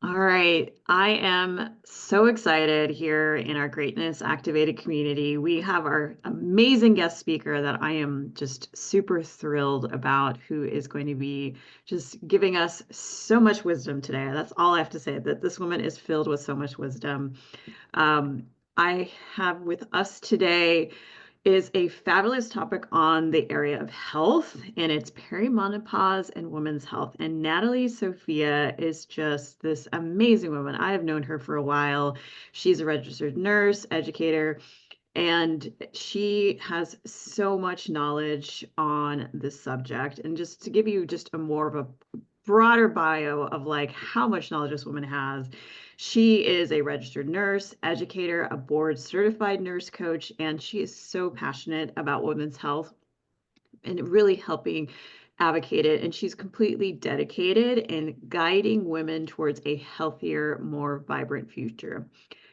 All right. I am so excited here in our Greatness Activated community. We have our amazing guest speaker that I am just super thrilled about, who is going to be just giving us so much wisdom today. That's all I have to say, that this woman is filled with so much wisdom. Um, I have with us today is a fabulous topic on the area of health, and it's perimenopause and women's health. And Natalie Sofia is just this amazing woman. I have known her for a while. She's a registered nurse, educator, and she has so much knowledge on this subject. And just to give you just a more of a broader bio of like how much knowledge this woman has, she is a registered nurse, educator, a board certified nurse coach, and she is so passionate about women's health and really helping advocate it. And she's completely dedicated in guiding women towards a healthier, more vibrant future.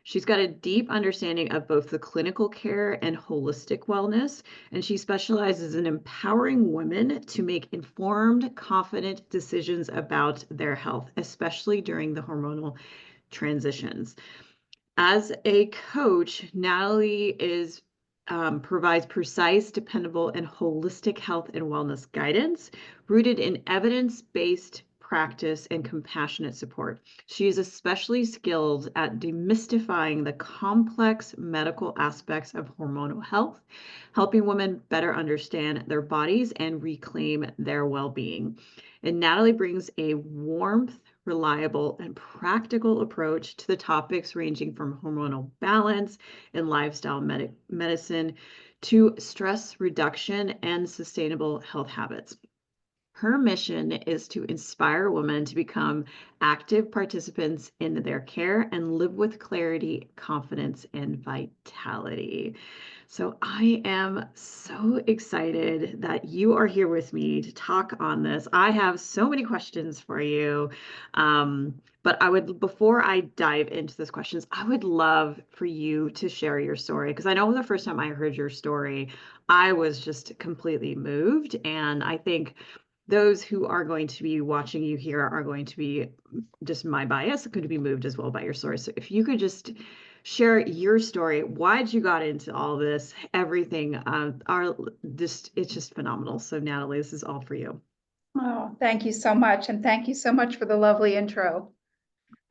She's got a deep understanding of both the clinical care and holistic wellness, and she specializes in empowering women to make informed, confident decisions about their health, especially during the hormonal transitions. As a coach, Natalie provides precise, dependable, and holistic health and wellness guidance rooted in evidence-based practice and compassionate support. She is especially skilled at demystifying the complex medical aspects of hormonal health, helping women better understand their bodies and reclaim their well-being. And Natalie brings a warmth, reliable, and practical approach to the topics ranging from hormonal balance and lifestyle medicine to stress reduction and sustainable health habits. Her mission is to inspire women to become active participants in their care and live with clarity, confidence, and vitality. So I am so excited that you are here with me to talk on this. I have so many questions for you. But before I dive into those questions, I would love for you to share your story, because I know the first time I heard your story, I was just completely moved. And I think those who are going to be watching you here are going to be, just my bias, going to be moved as well by your story. So if you could just share your story, why'd you got into all this, everything, it's just phenomenal. So Natalie, this is all for you. Oh, thank you so much. And thank you so much for the lovely intro.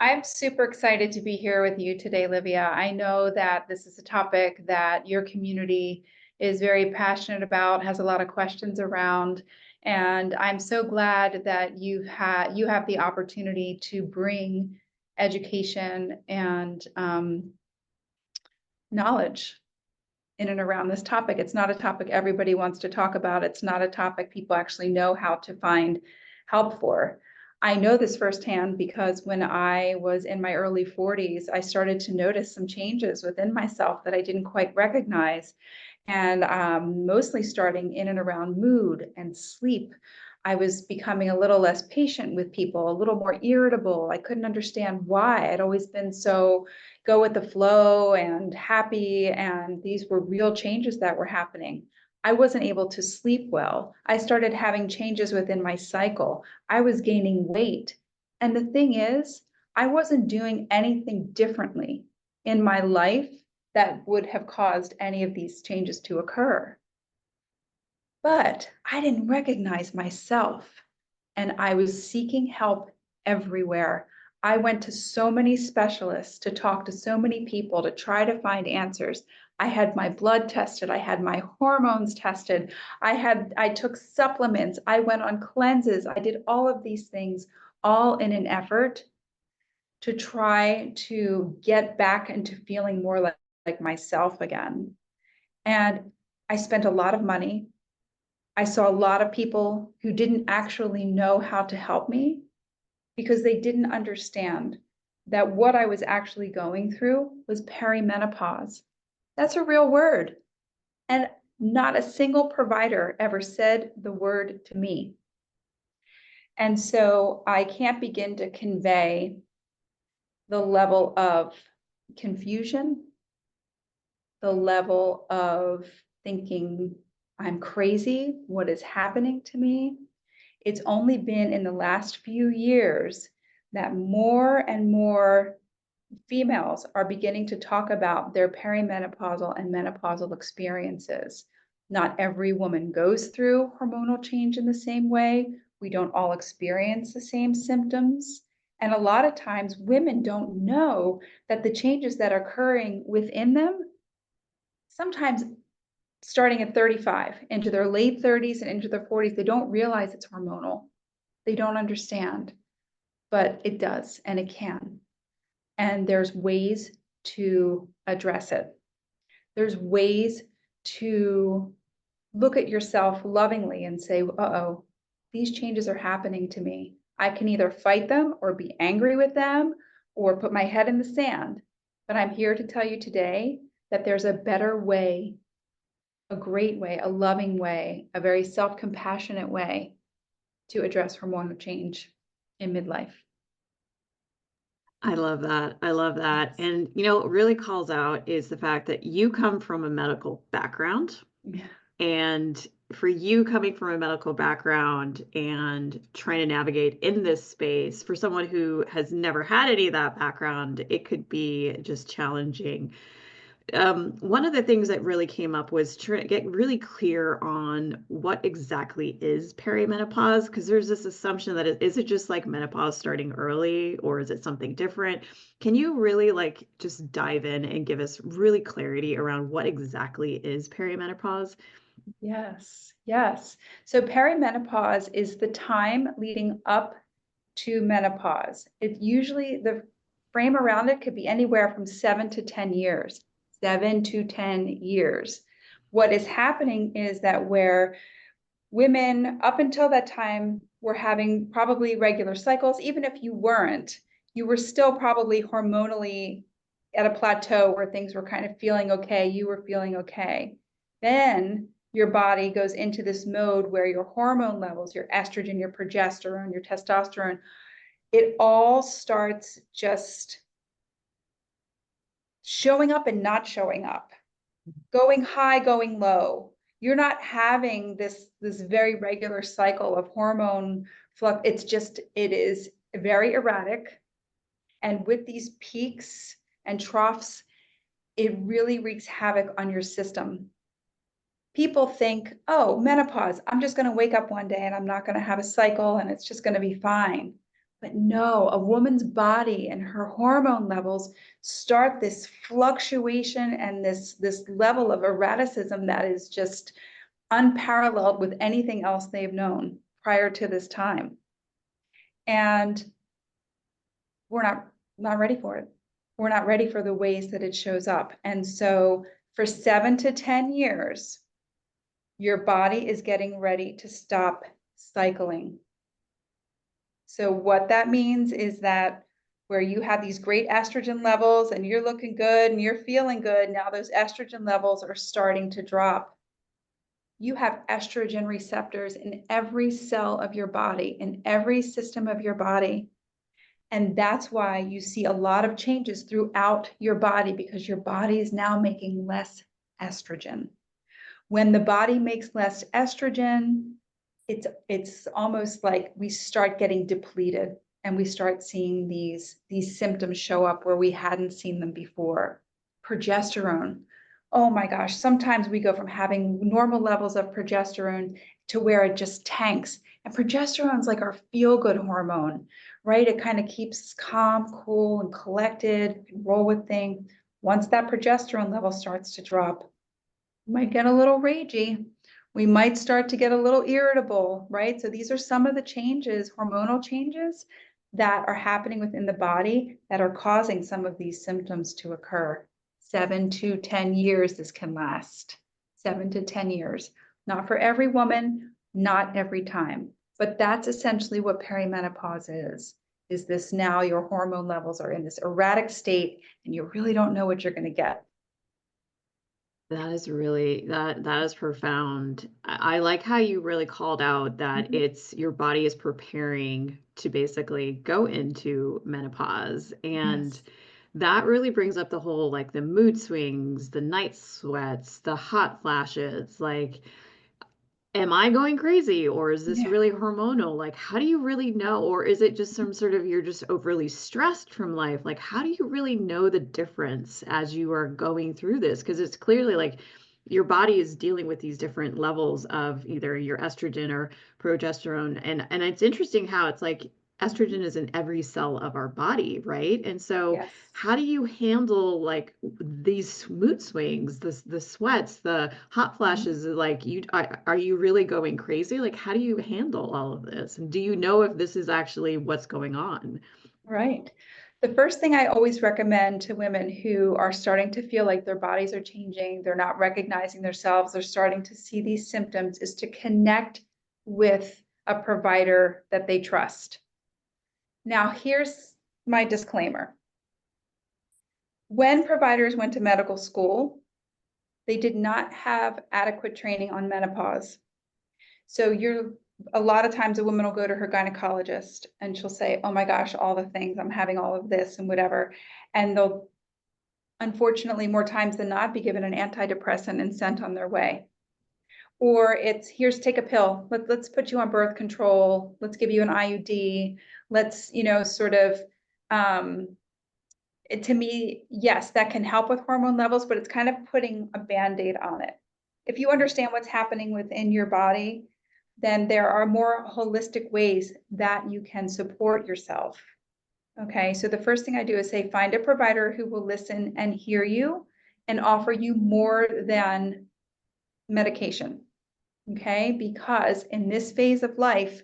I'm super excited to be here with you today, Livia. I know that this is a topic that your community is very passionate about, has a lot of questions around, and I'm so glad that you have the opportunity to bring education and knowledge in and around this topic. It's not a topic everybody wants to talk about. It's not a topic people actually know how to find help for. I know this firsthand because when I was in my early 40s, I started to notice some changes within myself that I didn't quite recognize. And mostly starting in and around mood and sleep. I was becoming a little less patient with people, a little more irritable. I couldn't understand why. I'd always been so go with the flow and happy, and these were real changes that were happening. I wasn't able to sleep well. I started having changes within my cycle. I was gaining weight. And the thing is, I wasn't doing anything differently in my life that would have caused any of these changes to occur. But I didn't recognize myself, and I was seeking help everywhere. I went to so many specialists to talk to so many people to try to find answers. I had my blood tested, I had my hormones tested, I took supplements, I went on cleanses, I did all of these things, all in an effort to try to get back into feeling more like myself again. And I spent a lot of money. I saw a lot of people who didn't actually know how to help me because they didn't understand that what I was actually going through was perimenopause. That's a real word. And not a single provider ever said the word to me. And so I can't begin to convey the level of confusion, the level of thinking, I'm crazy, what is happening to me? It's only been in the last few years that more and more females are beginning to talk about their perimenopausal and menopausal experiences. Not every woman goes through hormonal change in the same way. We don't all experience the same symptoms. And a lot of times women don't know that the changes that are occurring within them, sometimes starting at 35, into their late 30s and into their 40s, they don't realize it's hormonal. They don't understand, but it does, and it can. And there's ways to address it. There's ways to look at yourself lovingly and say, uh-oh, these changes are happening to me. I can either fight them or be angry with them or put my head in the sand. But I'm here to tell you today that there's a better way, a great way, a loving way, a very self-compassionate way to address hormonal change in midlife. I love that. I love that. And, what really calls out is the fact that you come from a medical background. Yeah. And for you coming from a medical background and trying to navigate in this space, for someone who has never had any of that background, it could be just challenging. One of the things that really came up was trying to get really clear on what exactly is perimenopause, because there's this assumption that is it just like menopause starting early, or is it something different? Can you really just dive in and give us really clarity around what exactly is perimenopause? Yes, yes. So perimenopause is the time leading up to menopause. It usually, the frame around it could be anywhere from 7 to 10 years. 7 to 10 years. What is happening is that where women up until that time were having probably regular cycles, even if you weren't, you were still probably hormonally at a plateau where things were kind of feeling okay, you were feeling okay. Then your body goes into this mode where your hormone levels, your estrogen, your progesterone, your testosterone, it all starts just showing up and not showing up, going high, going low. You're not having this very regular cycle of hormone flux. It is very erratic. And with these peaks and troughs, it really wreaks havoc on your system. People think, oh, menopause, I'm just going to wake up one day and I'm not going to have a cycle and it's just going to be fine. But no, a woman's body and her hormone levels start this fluctuation and this level of erraticism that is just unparalleled with anything else they've known prior to this time. And we're not ready for it. We're not ready for the ways that it shows up. And so for 7 to 10 years, your body is getting ready to stop cycling. So what that means is that where you have these great estrogen levels and you're looking good and you're feeling good, now those estrogen levels are starting to drop. You have estrogen receptors in every cell of your body, in every system of your body. And that's why you see a lot of changes throughout your body, because your body is now making less estrogen. When the body makes less estrogen, it's almost like we start getting depleted and we start seeing these symptoms show up where we hadn't seen them before. Progesterone. Oh my gosh, sometimes we go from having normal levels of progesterone to where it just tanks. And progesterone is like our feel-good hormone, right? It kind of keeps us calm, cool, and collected, and roll with things. Once that progesterone level starts to drop, we might get a little ragey. We might start to get a little irritable, right? So these are some of the changes, hormonal changes that are happening within the body that are causing some of these symptoms to occur. 7 to 10 years this can last. 7 to 10 years. Not for every woman, not every time. But that's essentially what perimenopause is this now your hormone levels are in this erratic state and you really don't know what you're going to get. That is really that is profound. I like how you really called out that it's your body is preparing to basically go into menopause. And Yes. that really brings up the whole the mood swings, the night sweats, the hot flashes. am I going crazy or is this Yeah. really hormonal? Like, how do you really know? Or is it just some sort of you're just overly stressed from life? Like, how do you really know the difference as you are going through this? Because it's clearly like your body is dealing with these different levels of either your estrogen or progesterone. And it's interesting how it's like Mhm. estrogen is in every cell of our body, right? And so Yes. how do you handle like these mood swings, the sweats, the hot Mhm. flashes? Like are you really going crazy? Like how do you handle all of this? And do you know if this is actually what's going on? Right. The first thing I always recommend to women who are starting to feel like their bodies are changing, they're not recognizing themselves, they're starting to see these symptoms, is to connect with a provider that they trust. Now, here's my disclaimer. When providers went to medical school, they did not have adequate training on menopause. So a lot of times a woman will go to her gynecologist and she'll say, "Oh my gosh, all the things, I'm having all of this and whatever." And they'll, unfortunately, more times than not, be given an antidepressant and sent on their way. Or it's, here's, take a pill. Let's put you on birth control. Let's give you an IUD. Let's, sort of, to me, yes, that can help with hormone levels, but it's kind of putting a Band-Aid on it. If you understand what's happening within your body, then there are more holistic ways that you can support yourself. Okay, so the first thing I do is say, find a provider who will listen and hear you and offer you more than medication. Okay, because in this phase of life,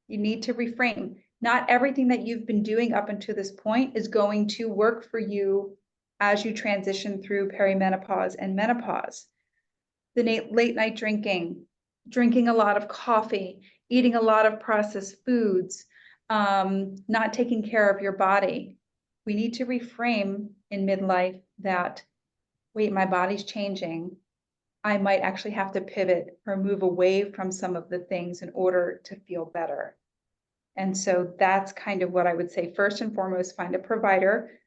you need to reframe. Not everything that you've been doing up until this point is going to work for you as you transition through perimenopause and menopause. The late night drinking a lot of coffee, eating a lot of processed foods, not taking care of your body. We need to reframe in midlife that, wait, my body's changing. I might actually have to pivot or move away from some of the things in order to feel better. And so that's kind of what I would say. First and foremost, find a provider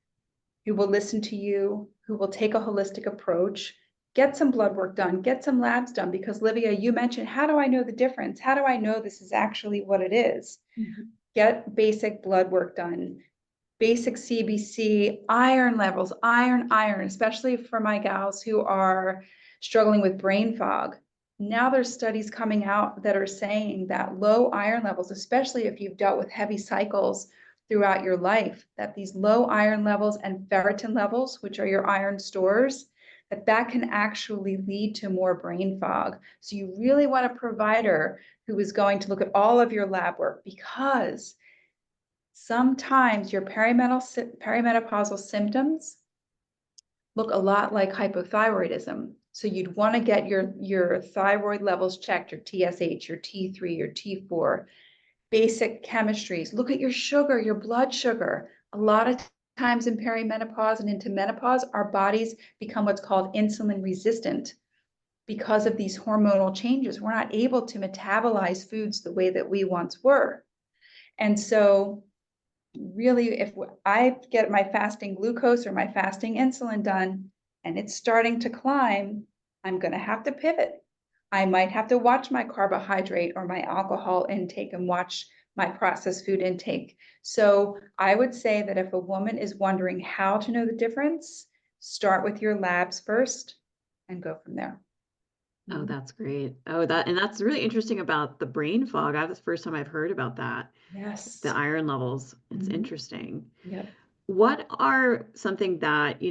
who will listen to you, who will take a holistic approach, get some blood work done, get some labs done. Because Livia, you mentioned, how do I know the difference? How do I know this is actually what it is? Mhm. Get basic blood work done, basic CBC, iron levels, iron, especially for my gals who are struggling with brain fog. Now there's studies coming out that are saying that low iron levels, especially if you've dealt with heavy cycles throughout your life, that these low iron levels and ferritin levels, which are your iron stores, that can actually lead to more brain fog. So you really want a provider who is going to look at all of your lab work, because sometimes your perimenopausal symptoms look a lot like hypothyroidism. So you'd want to get your thyroid levels checked, your TSH, your T3, your T4, basic chemistries. Look at your sugar, your blood sugar. A lot of times in perimenopause and into menopause, our bodies become what's called insulin resistant because of these hormonal changes. We're not able to metabolize foods the way that we once were. And so really, if I get my fasting glucose or my fasting insulin done and it's starting to climb, I'm going to have to pivot. I might have to watch my carbohydrate or my alcohol intake and watch my processed food intake. So I would say that if a woman is wondering how to know the difference, start with your labs first and go from there. Oh, that's great. Oh, that's really interesting about the brain fog. That's the first time I've heard about that. The Yes. iron levels. It's Mhm. interesting. Yep. What are something that,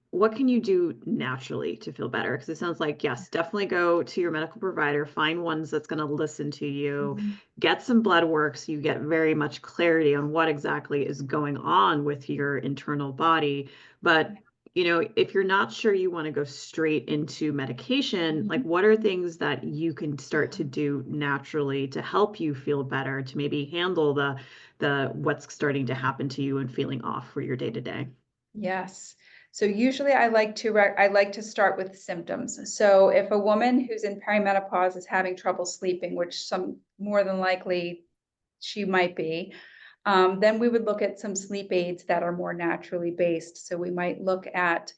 what can you do naturally to feel better? Because it sounds like, yes, definitely go to your medical provider, find ones that's going to listen to you, Mhm. get some blood work so you get very much clarity on what exactly is going on with your internal body. But, if you're not sure you want to go straight into medication, like Mhm. what are things that you can start to do naturally to help you feel better, to maybe handle the what's starting to happen to you and feeling off for your day to day? Yes. So usually I like to start with symptoms. So if a woman who's in perimenopause is having trouble sleeping, which some more than likely she might be, then we would look at some sleep aids that are more naturally based. So we might look at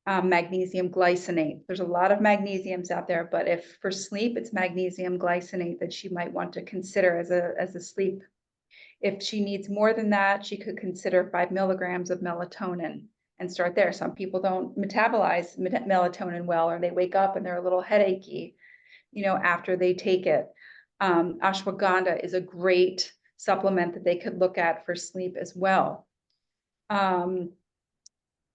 magnesium glycinate. There's a lot of magnesiums out there, but if for sleep, it's magnesium glycinate that she might want to consider as a sleep. If she needs more than that, she could consider 5 milligrams of melatonin and start there. Some people don't metabolize melatonin well, or they wake up and they're a little headachy, after they take it. Ashwagandha is a great supplement that they could look at for sleep as well.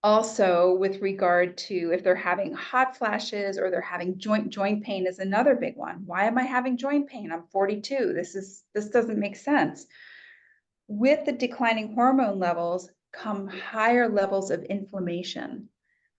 Also, with regard to if they're having hot flashes or they're having joint pain is another big one. Why am I having joint pain? I'm 42. This doesn't make sense. With the declining hormone levels come higher levels of inflammation.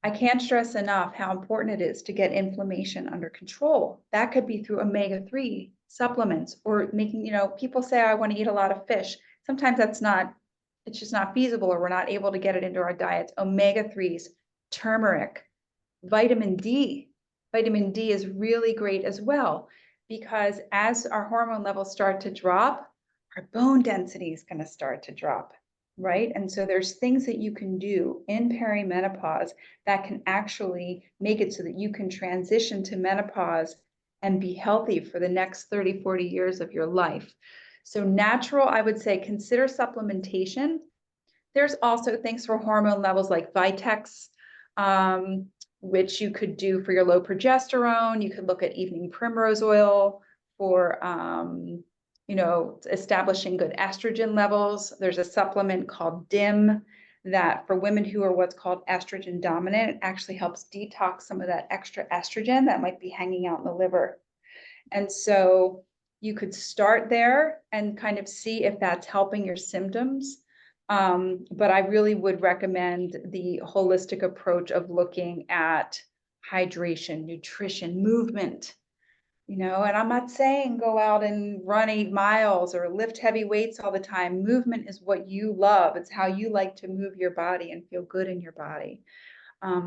I can't stress enough how important it is to get inflammation under control. That could be through omega-3 supplements or making, people say, I want to eat a lot of fish. Sometimes it's just not feasible, or we're not able to get it into our diets. Omega-3s, turmeric, vitamin D. Vitamin D is really great as well, because as our hormone levels start to drop, our bone density is going to start to drop, right? And so there's things that you can do in perimenopause that can actually make it so that you can transition to menopause and be healthy for the next 30, 40 years of your life. So natural, I would say, consider supplementation. There's also things for hormone levels like Vitex, which you could do for your low progesterone. You could look at evening primrose oil for, establishing good estrogen levels. There's a supplement called DIM that for women who are what's called estrogen dominant, it actually helps detox some of that extra estrogen that might be hanging out in the liver. And so you could start there and kind of see if that's helping your symptoms. But I really would recommend the holistic approach of looking at hydration, nutrition, movement, and I'm not saying go out and run 8 miles or lift heavy weights all the time. Movement is what you love. It's how you like to move your body and feel good in your body.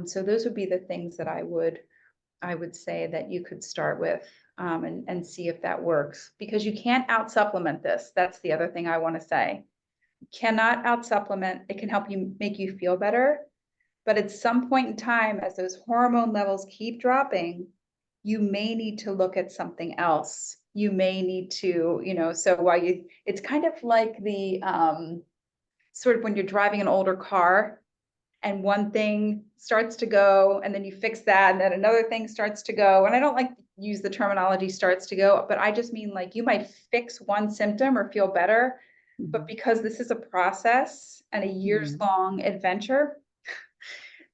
So those would be the things that I would say that you could start with, and see if that works, because you can't out supplement this. That's the other thing I want to say. You cannot out supplement. It can help you make you feel better, but at some point in time, as those hormone levels keep dropping, you may need to look at something else. You may need to, so it's kind of like the sort of when you're driving an older car and one thing starts to go and then you fix that and then another thing starts to go. And I don't like to use the terminology starts to go, but I just mean like you might fix one symptom or feel better, but because this is a process and a years-long adventure,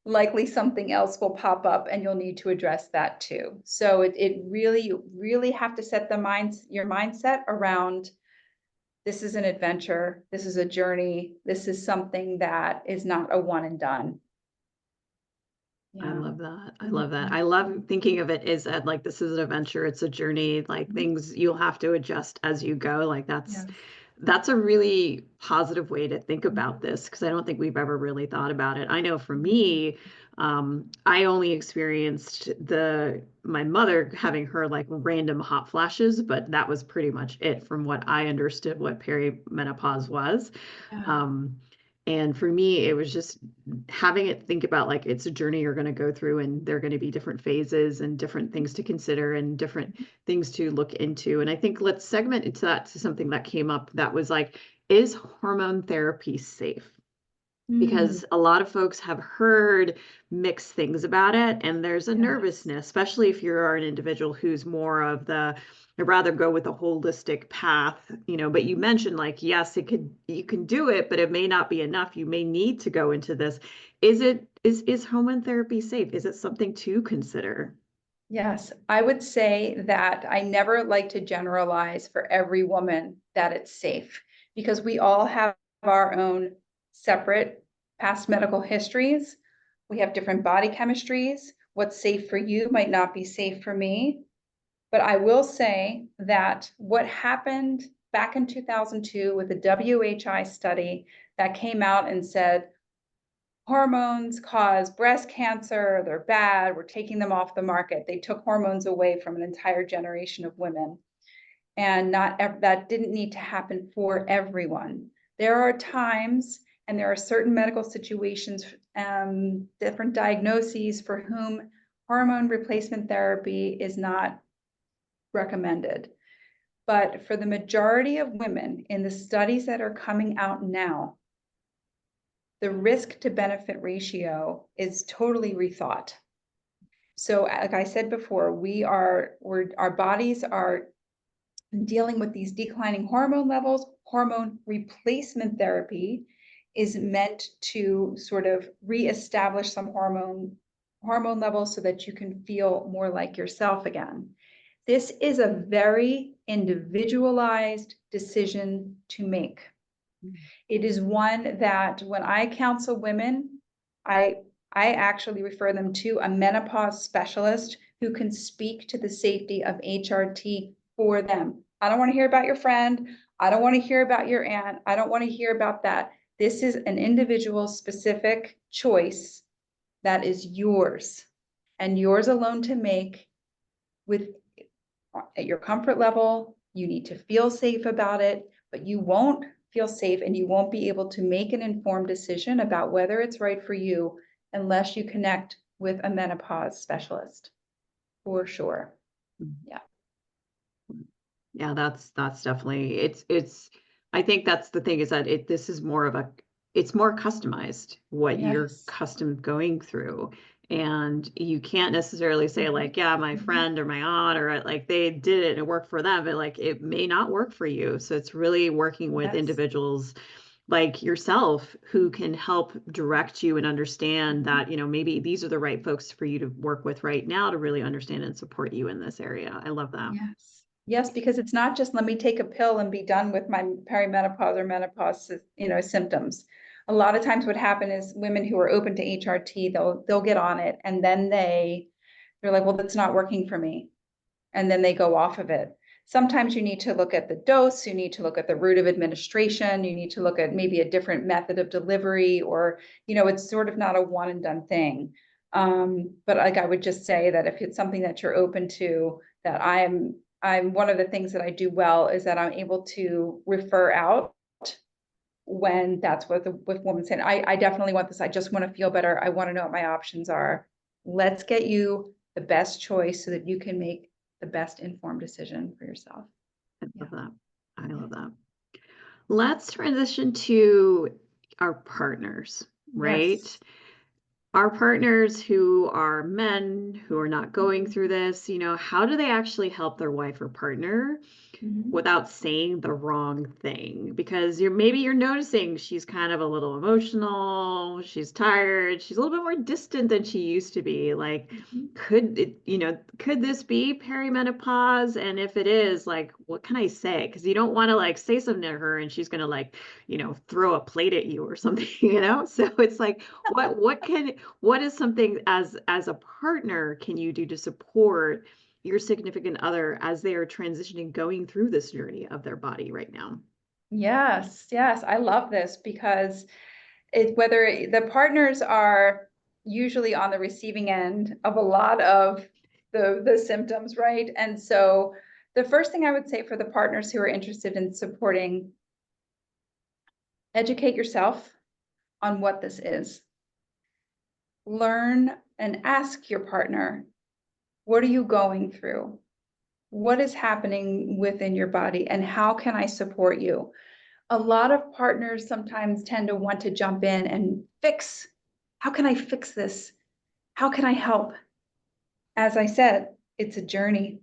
likely something else will pop up and you'll need to address that too. So you really have to set your mindset around, this is an adventure, this is a journey, this is something that is not a one and done. I love that. I love that. I love thinking of it as like this is an adventure, it's a journey, like things you'll have to adjust as you go. Like that's a really positive way to think about this, because I don't think we've ever really thought about it. I know for me, I only experienced my mother having her like random hot flashes, but that was pretty much it from what I understood what perimenopause was. And for me, it was just having it think about like it's a journey you're going to go through, and there are going to be different phases and different things to consider and different things to look into. And I think let's segment into that to something that came up that was like, is hormone therapy safe? Because a lot of folks have heard mixed things about it, and there's a nervousness, especially if you're an individual who's more of I'd rather go with a holistic path, but you mentioned like, yes, you can do it, but it may not be enough. You may need to go into this. Is hormone therapy safe? Is it something to consider? Yes, I would say that I never like to generalize for every woman that it's safe, because we all have our own separate past medical histories. We have different body chemistries. What's safe for you might not be safe for me. But I will say that what happened back in 2002 with the WHI study that came out and said, hormones cause breast cancer, they're bad, we're taking them off the market. They took hormones away from an entire generation of women. And that didn't need to happen for everyone. There are times And there are certain medical situations, different diagnoses for whom hormone replacement therapy is not recommended. But for the majority of women in the studies that are coming out now, the risk to benefit ratio is totally rethought. So like I said before, our bodies are dealing with these declining hormone levels. Hormone replacement therapy is meant to sort of reestablish some hormone levels so that you can feel more like yourself again. This is a very individualized decision to make. It is one that when I counsel women, I actually refer them to a menopause specialist who can speak to the safety of HRT for them. I don't want to hear about your friend. I don't want to hear about your aunt. I don't want to hear about that. This is an individual specific choice that is yours and yours alone to make with at your comfort level. You need to feel safe about it, but you won't feel safe and you won't be able to make an informed decision about whether it's right for you unless you connect with a menopause specialist, for sure. Yeah. Yeah, that's definitely it's I think that's the thing is that this is more of it's more customized what you're Yes. custom going through. And you can't necessarily say like, yeah, my friend or my aunt or like they did it and it worked for them, but like it may not work for you. So it's really working with individuals like yourself who can help direct you and understand that, maybe these are the right folks for you to work with right now to really understand and support you in this area. I love that. Yes. Yes, because it's not just let me take a pill and be done with my perimenopause or menopause, symptoms. A lot of times what happens is women who are open to HRT, they'll get on it and then they're like, well, that's not working for me. And then they go off of it. Sometimes you need to look at the dose, you need to look at the route of administration, you need to look at maybe a different method of delivery, or, it's sort of not a one and done thing. But like I would just say that if it's something that you're open to, that I'm one of the things that I do well is that I'm able to refer out when that's what the woman said. I definitely want this. I just want to feel better. I want to know what my options are. Let's get you the best choice so that you can make the best informed decision for yourself. I love that. I love that. Let's transition to our partners, right? Yes. Our partners who are men who are not going through this, how do they actually help their wife or partner without saying the wrong thing? Because maybe you're noticing she's kind of a little emotional, she's tired, she's a little bit more distant than she used to be. Like, could this be perimenopause? And if it is, like, what can I say? Because you don't want to like say something to her and she's gonna like, throw a plate at you or something, So it's like, what is something as a partner can you do to support your significant other as they are transitioning, going through this journey of their body right now? Yes, yes, I love this because whether the partners are usually on the receiving end of a lot of the symptoms, right? And so the first thing I would say for the partners who are interested in supporting, educate yourself on what this is. Learn and ask your partner, what are you going through? What is happening within your body and how can I support you? A lot of partners sometimes tend to want to jump in and fix. How can I fix this? How can I help? As I said, it's a journey.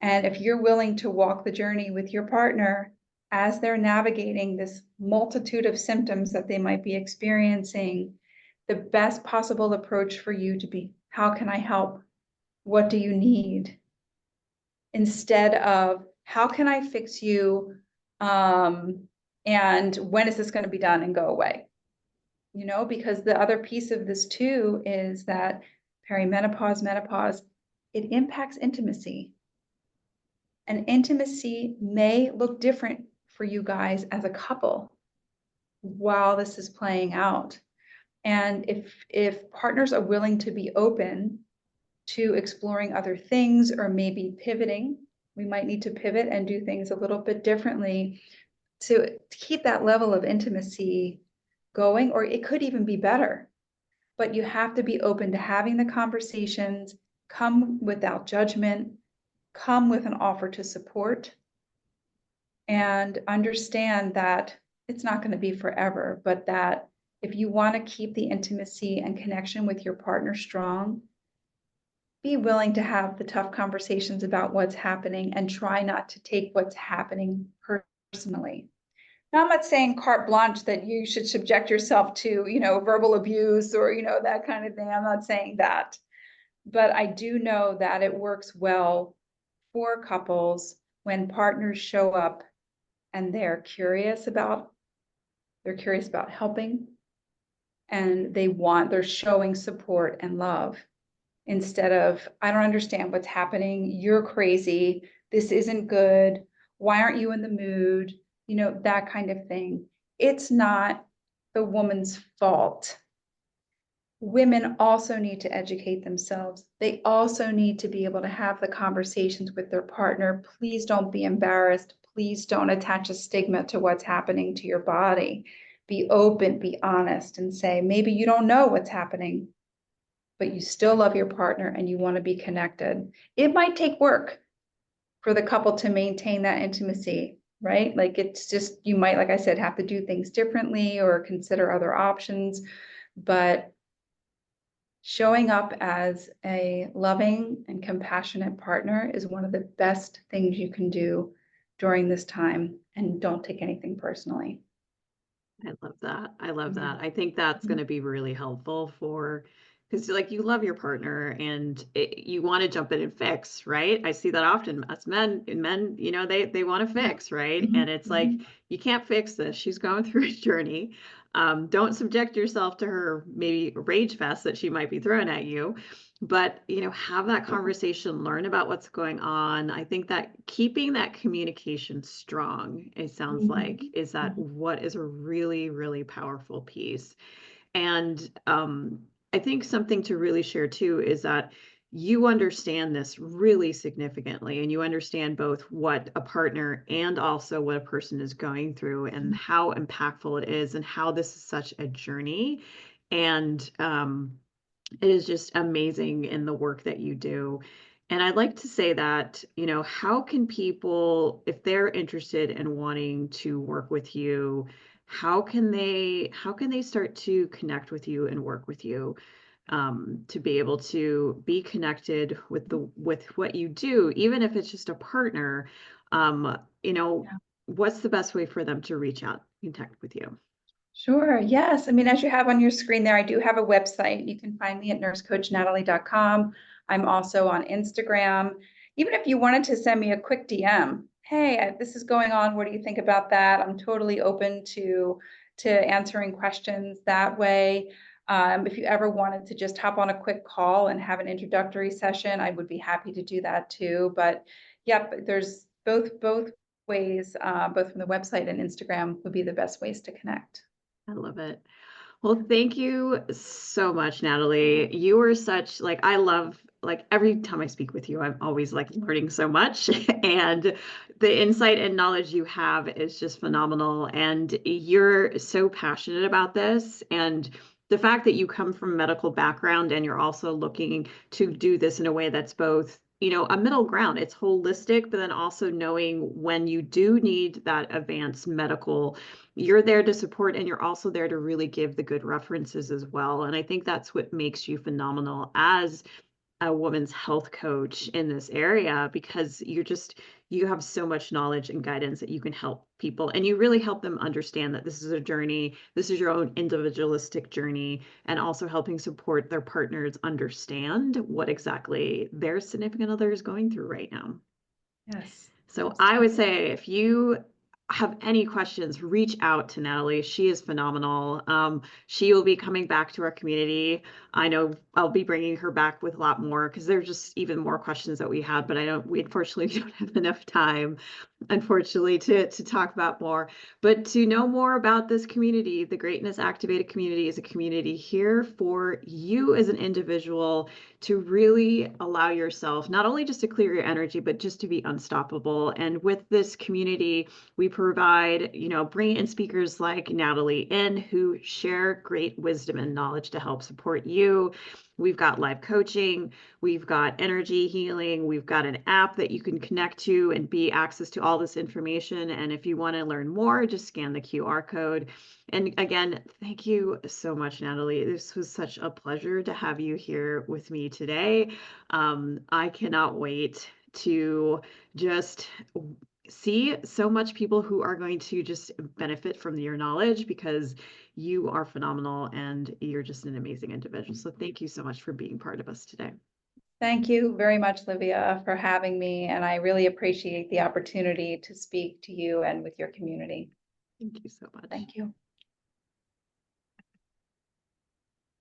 And if you're willing to walk the journey with your partner as they're navigating this multitude of symptoms that they might be experiencing, the best possible approach for you to be, how can I help? What do you need? Instead of, how can I fix you? And when is this going to be done and go away? Because the other piece of this too is that perimenopause, menopause, it impacts intimacy. And intimacy may look different for you guys as a couple while this is playing out. And if partners are willing to be open to exploring other things or maybe pivoting, we might need to pivot and do things a little bit differently to keep that level of intimacy going, or it could even be better. But you have to be open to having the conversations, come without judgment, come with an offer to support, and understand that it's not going to be forever, but that if you want to keep the intimacy and connection with your partner strong, be willing to have the tough conversations about what's happening and try not to take what's happening personally. Now, I'm not saying carte blanche that you should subject yourself to, verbal abuse or, that kind of thing. I'm not saying that. But I do know that it works well for couples when partners show up and they're curious about helping, and they're showing support and love instead of, I don't understand what's happening, you're crazy, this isn't good, why aren't you in the mood, that kind of thing. It's not the woman's fault. Women also need to educate themselves. They also need to be able to have the conversations with their partner. Please don't be embarrassed. Please don't attach a stigma to what's happening to your body. Be open, be honest, and say, maybe you don't know what's happening, but you still love your partner and you want to be connected. It might take work for the couple to maintain that intimacy, right? Like it's just, you might, like I said, have to do things differently or consider other options, but showing up as a loving and compassionate partner is one of the best things you can do during this time, and don't take anything personally. I love that. I love Mhm. that. I think that's Mhm. going to be really helpful for, because like you love your partner and you want to jump in and fix, right? I see that often as men, they want to Yeah. fix, right? And Mhm. it's like, Mhm. you can't fix this. She's going through a journey. Don't subject yourself to her maybe rage fest that she might be throwing at you, but have that conversation, learn about what's going on. I think that keeping that communication strong, it sounds like, Mhm. is that Mhm. what is a really, really powerful piece. And I think something to really share too is that you understand this really significantly, and you understand both what a partner and also what a person is going through and how impactful it is and how this is such a journey. And it is just amazing in the work that you do. And I'd like to say that, how can people, if they're interested in wanting to work with you, how can they start to connect with you and work with you, to be able to be connected with what you do, even if it's just a partner, um, you know, Yeah. what's the best way for them to reach out, connect with you? Sure. Yes. I mean, as you have on your screen there, I do have a website. You can find me at nursecoachnatalie.com. I'm also on Instagram. Even if you wanted to send me a quick DM, hey, this is going on. What do you think about that? I'm totally open to answering questions that way. If you ever wanted to just hop on a quick call and have an introductory session, I would be happy to do that too. But yep, there's both ways, both from the website and Instagram would be the best ways to connect. I love it. Well, thank you so much, Natalie. You are such, like, I love, like, every time I speak with you, I'm always like learning so much. And the insight and knowledge you have is just phenomenal. And you're so passionate about this. And the fact that you come from a medical background and you're also looking to do this in a way that's both, a middle ground. It's holistic, but then also knowing when you do need that advanced medical, you're there to support, and you're also there to really give the good references as well. And I think that's what makes you phenomenal as a woman's health coach in this area, because you have so much knowledge and guidance that you can help people, and you really help them understand that this is a journey, this is your own individualistic journey, and also helping support their partners understand what exactly their significant other is going through right now. Yes, So I would absolutely. say, if you have any questions, reach out to Natalie. She is phenomenal. She will be coming back to our community. I know I'll be bringing her back with a lot more, because there's just even more questions that we had, but we unfortunately don't have enough time, unfortunately, to talk about more. But to know more about this community, the Greatness Activated community is a community here for you as an individual to really allow yourself not only just to clear your energy, but just to be unstoppable. And with this community, we provide, bring in speakers like Natalie in who share great wisdom and knowledge to help support you. We've got live coaching, we've got energy healing, we've got an app that you can connect to and be access to all this information. And if you want to learn more, just scan the QR code. And again, thank you so much, Natalie. This was such a pleasure to have you here with me today. I cannot wait to just see so much people who are going to just benefit from your knowledge, because you are phenomenal and you're just an amazing individual. So thank you so much for being part of us today. Thank you very much, Livia, for having me. And I really appreciate the opportunity to speak to you and with your community. Thank you so much. Thank you.